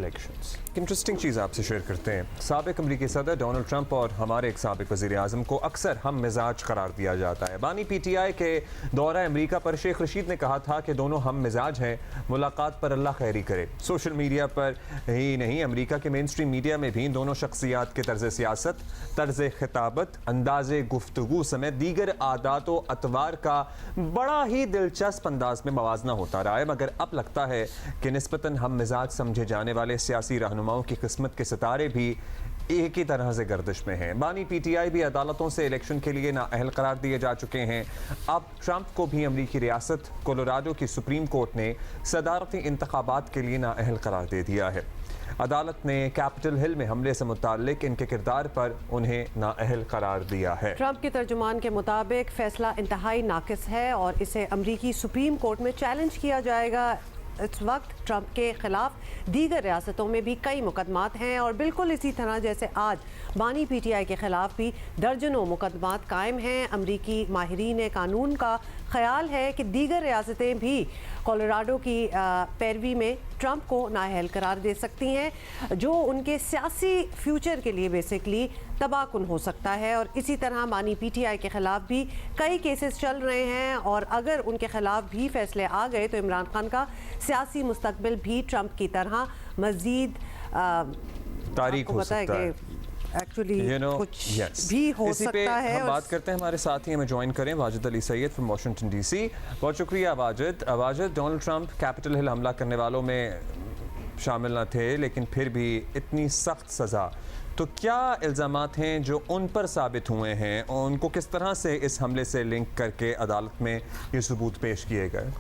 Elections. Interesting चीज़ आपसे share करते हैं। साबिक अमरीकी सदर डोनाल्ड ट्रंप और हमारे एक साबिक वज़ीर आज़म को अक्सर हम मिजाज करार दिया जाता है। बानी PTI के दौरा अमरीका पर शेख रशीद ने कहा था कि दोनों हम मिजाज हैं, मुलाकात पर अल्लाह खैरी करे। सोशल मीडिया पर ही नहीं, अमरीका के मेन स्ट्रीम मीडिया में भी दोनों शख्सियात के तर्ज सियासत, तर्ज खिताबत, अंदाज गुफ्तगू समेत दीगर आदात व अतवार का बड़ा ही दिलचस्प अंदाज में मवाजना होता रहा है। मगर अब लगता है कि निस्बतन हम मिजाज समझे जाने वाले सियासी रहनुमाओं की किस्मत के सितारे भी एक ही तरह से गर्दिश में हैं। बानी PTI भी अदालतों से इलेक्शन के लिए नाअहल करार दिए जा चुके हैं। अब ट्रंप को भी अमरीकी रियासत कोलोराडो की सुप्रीम कोर्ट ने सदारती इंतखाबात के लिए नाअहल करार दे दिया है। अदालत ने कैपिटल हिल में हमले से मुताल्लिक इनके किरदार पर उन्हें नाअहल करार दिया है। ट्रंप के तर्जुमान के मुताबिक फैसला इंतहाई नाकिस है और इसे अमरीकी सुप्रीम कोर्ट में चैलेंज किया जाएगा। इस वक्त ट्रंप के खिलाफ दीगर रियासतों में भी कई मुकदमात हैं और बिल्कुल इसी तरह जैसे आज बानी PTI के खिलाफ भी दर्जनों मुकदमात कायम हैं। अमरीकी माहिरीन कानून का ख्याल है कि दीगर रियासतें भी कोलोराडो की पैरवी में ट्रंप को नाअहल करार दे सकती हैं, जो उनके सियासी फ्यूचर के लिए बेसिकली तबाहकुन हो सकता है। और इसी तरह बानी PTI के खिलाफ भी कई केसेस चल रहे हैं और अगर उनके खिलाफ भी फैसले आ गए तो इमरान खान का सियासी मुस्तकबिल भी ट्रंप की तरह मजीद तारीख हो सकता है। एक्चुअली कुछ भी हो इसी सकता पे है। हम बात करते हैं, हमारे साथी हमें ज्वाइन करें Wajid Ali Syed from Washington DC। बहुत शुक्रिया Wajid. Donald Trump Capitol Hill हमला करने वालों में शामिल न थे, लेकिन फिर भी इतनी सख्त सज़ा, तो क्या इल्ज़ामात हैं जो उन पर साबित हुए हैं और उनको किस तरह से इस हमले से लिंक करके अदालत में ये सबूत पेश किए गए?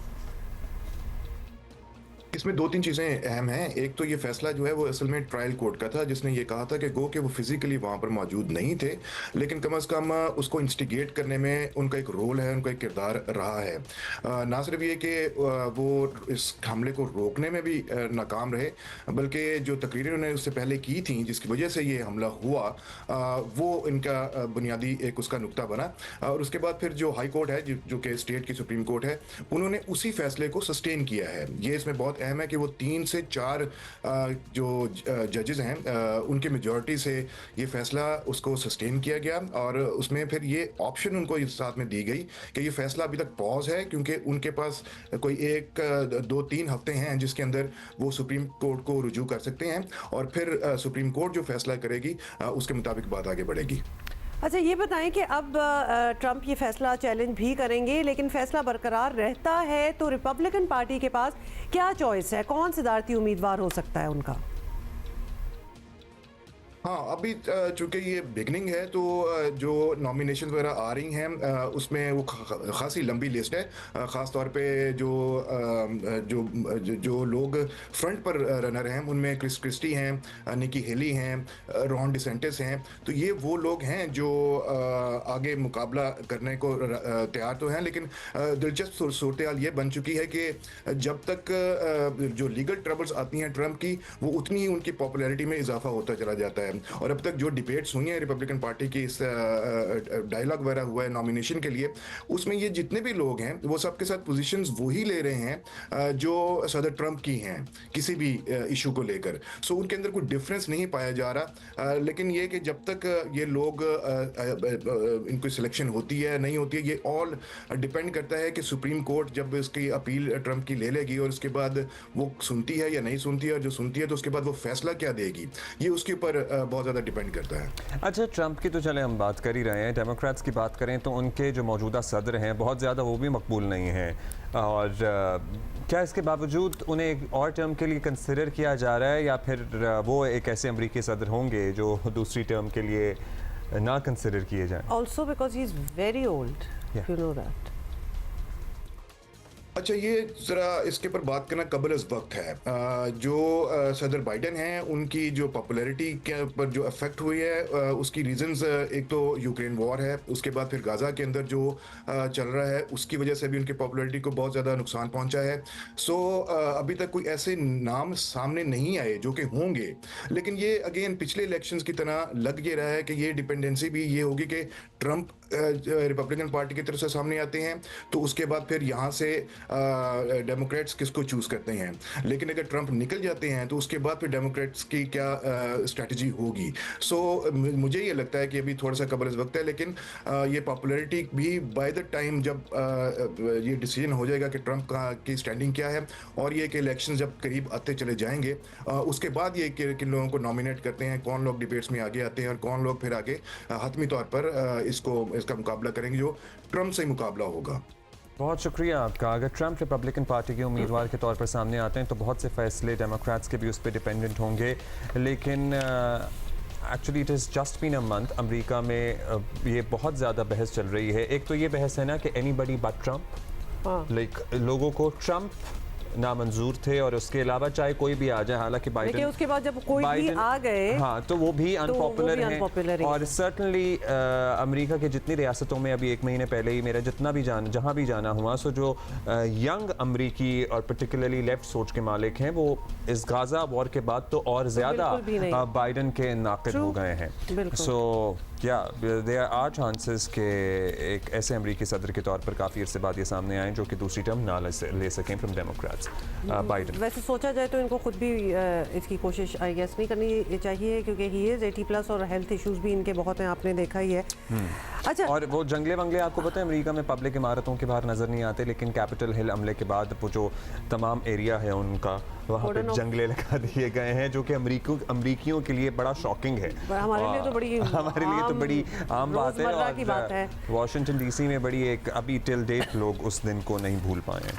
इसमें दो तीन चीज़ें अहम हैं। एक तो ये फैसला जो है वो असल में ट्रायल कोर्ट का था, जिसने ये कहा था कि गो कि वो फिजिकली वहाँ पर मौजूद नहीं थे, लेकिन कम अज़ कम उसको इंस्टिगेट करने में उनका एक रोल है, उनका एक किरदार रहा है। ना सिर्फ ये कि वो इस हमले को रोकने में भी नाकाम रहे, बल्कि जो तकरीरें उन्होंने उससे पहले की थी जिसकी वजह से ये हमला हुआ, वो इनका बुनियादी एक उसका नुक्ता बना। और उसके बाद फिर जो हाई कोर्ट है, जो कि स्टेट की सुप्रीम कोर्ट है, उन्होंने उसी फैसले को सस्टेन किया है। ये इसमें बहुत अहम है कि वो 3 से 4 जो जजेस हैं उनकी मेजॉरिटी से ये फैसला उसको सस्टेन किया गया और उसमें फिर ये ऑप्शन उनको इस साथ में दी गई कि ये फैसला अभी तक पॉज है, क्योंकि उनके पास कोई 1-2-3 हफ्ते हैं जिसके अंदर वो सुप्रीम कोर्ट को रुजू कर सकते हैं और फिर सुप्रीम कोर्ट जो फैसला करेगी उसके मुताबिक बात आगे बढ़ेगी। अच्छा, ये बताएं कि अब ट्रंप ये फैसला चैलेंज भी करेंगे, लेकिन फैसला बरकरार रहता है तो रिपब्लिकन पार्टी के पास क्या चॉइस है? कौन सदारती उम्मीदवार हो सकता है उनका? हाँ, अभी चूंकि ये बिगनिंग है तो जो नॉमिनेशन वगैरह आ रही हैं उसमें वो खासी लंबी लिस्ट है। ख़ास तौर पे जो लोग फ्रंट पर रनर हैं उनमें क्रिस क्रिस्टी हैं, निकी हेली हैं, रॉन डिसेंटिस हैं। तो ये वो लोग हैं जो आगे मुकाबला करने को तैयार तो हैं, लेकिन दिलचस्प सूरत हाल ये बन चुकी है कि जब तक जो लीगल ट्रबल्स आती हैं ट्रंप की, वो उतनी ही उनकी पॉपुलैरिटी में इजाफा होता चला जाता है। और अब तक जो डिबेट्स हुई हैं रिपब्लिकन पार्टी की, इस डायलॉग वगैरह हुआ है नॉमिनेशन के लिए, उसमें ये जितने भी लोग हैं वो सबके साथ पोजीशंस वही ले रहे हैं जो सदर ट्रंप की हैं किसी भी इशू को लेकर। सो उनके अंदर कोई डिफरेंस नहीं पाया जा रहा। लेकिन ये कि जब तक ये लोग इनकी सिलेक्शन होती है नहीं होती है, ये ऑल डिपेंड करता है कि सुप्रीम कोर्ट जब इसकी अपील ट्रंप की ले लेगी और उसके बाद वो सुनती है या नहीं सुनती है, और जो सुनती है तो उसके बाद वो फैसला क्या देगी, ये उसके ऊपर बहुत ज़्यादा डिपेंड करता है। अच्छा, ट्रंप की तो चले हम बात कर ही रहे हैं, डेमोक्रेट्स की बात करें तो उनके जो मौजूदा सदर हैं बहुत ज़्यादा वो भी मकबूल नहीं हैं। और क्या इसके बावजूद उन्हें एक और टर्म के लिए कंसिडर किया जा रहा है, या फिर वो एक ऐसे अमरीकी सदर होंगे जो दूसरी टर्म के लिए ना कंसिडर किए जाएं? Also because he is very old, you know that. अच्छा, ये ज़रा इसके ऊपर बात करना कबल अज़ वक्त है। जो सदर बाइडन हैं उनकी जो पॉपुलैरिटी के ऊपर जो अफेक्ट हुई है उसकी रीजंस एक तो यूक्रेन वॉर है, उसके बाद फिर गाज़ा के अंदर जो चल रहा है उसकी वजह से भी उनकी पॉपुलैरिटी को बहुत ज़्यादा नुकसान पहुंचा है। सो अभी तक कोई ऐसे नाम सामने नहीं आए जो कि होंगे, लेकिन ये अगेन पिछले इलेक्शंस की तरह लग ये रहा है कि ये डिपेंडेंसी भी ये होगी कि ट्रंप रिपब्लिकन पार्टी की तरफ से सामने आते हैं तो उसके बाद फिर यहाँ से डेमोक्रेट्स किसको चूज करते हैं। लेकिन अगर ट्रंप निकल जाते हैं तो उसके बाद फिर डेमोक्रेट्स की क्या स्ट्रैटेजी होगी। सो मुझे ये लगता है कि अभी थोड़ा सा कबल वक्त है, लेकिन ये पॉपुलैरिटी भी बाय द टाइम जब ये डिसीजन हो जाएगा कि ट्रंप की स्टैंडिंग क्या है और ये कि इलेक्शन जब करीब आते चले जाएंगे, उसके बाद ये किन लोगों को नॉमिनेट करते हैं, कौन लोग डिबेट्स में आगे आते हैं और कौन लोग फिर आगे हतमी तौर पर इसका मुकाबला करेंगे, जो ट्रंप से मुकाबला होगा। बहुत शुक्रिया आपका। अगर ट्रंप रिपब्लिकन पार्टी के उम्मीदवार के तौर पर सामने आते हैं तो बहुत से फैसले डेमोक्रेट्स के भी उस पर डिपेंडेंट होंगे, लेकिन actually it is just been a month. America में ये बहुत ज़्यादा बहस चल रही है। एक तो ये बहस है ना कि एनीबडी बट ट्रंप, लाइक लोगों को ट्रंप नामंजूर थे और उसके अलावा चाहे कोई भी आ जाए, हालांकि लेकिन बाइडेन उसके बाद जब कोई भी आ गए हाँ तो वो भी अनपॉपुलर unpopular हैं। ही और सर्टनली अमेरिका के जितनी रियासतों में अभी 1 महीने पहले ही मेरा जितना भी जहाँ भी जाना हुआ, सो जो यंग अमरीकी और पर्टिकुलरली लेफ्ट सोच के मालिक हैं वो इस गाजा वॉर के बाद तो और ज़्यादा बाइडेन के नाक़िद हो गए हैं। सो या देयर आर चांसेस के एक ऐसे अमरीकी सदर के तौर पर काफ़ी अरसे बाद ये सामने आए जो कि दूसरी टर्म ना ले सकें फ्रॉम डेमोक्रेट्स बाइडेन। वैसे सोचा जाए तो इनको खुद भी इसकी कोशिश आई गेस नहीं करनी चाहिए, क्योंकि ही इज 80+ और हेल्थ इश्यूज भी इनके बहुत हैं, आपने देखा ही है। अच्छा, और वो जंगले वंगले आपको पता है अमेरिका में पब्लिक इमारतों के बाहर नज़र नहीं आते, लेकिन कैपिटल हिल हमले के बाद वो जो तमाम एरिया है उनका वहाँ पे जंगले लगा दिए गए हैं, जो कि अमरीकियों के लिए बड़ा शॉकिंग है। हमारे लिए तो बड़ी आम बात है। की बात है। वॉशिंगटन डीसी में बड़ी एक अभी टिल डेट लोग उस दिन को नहीं भूल पाए हैं।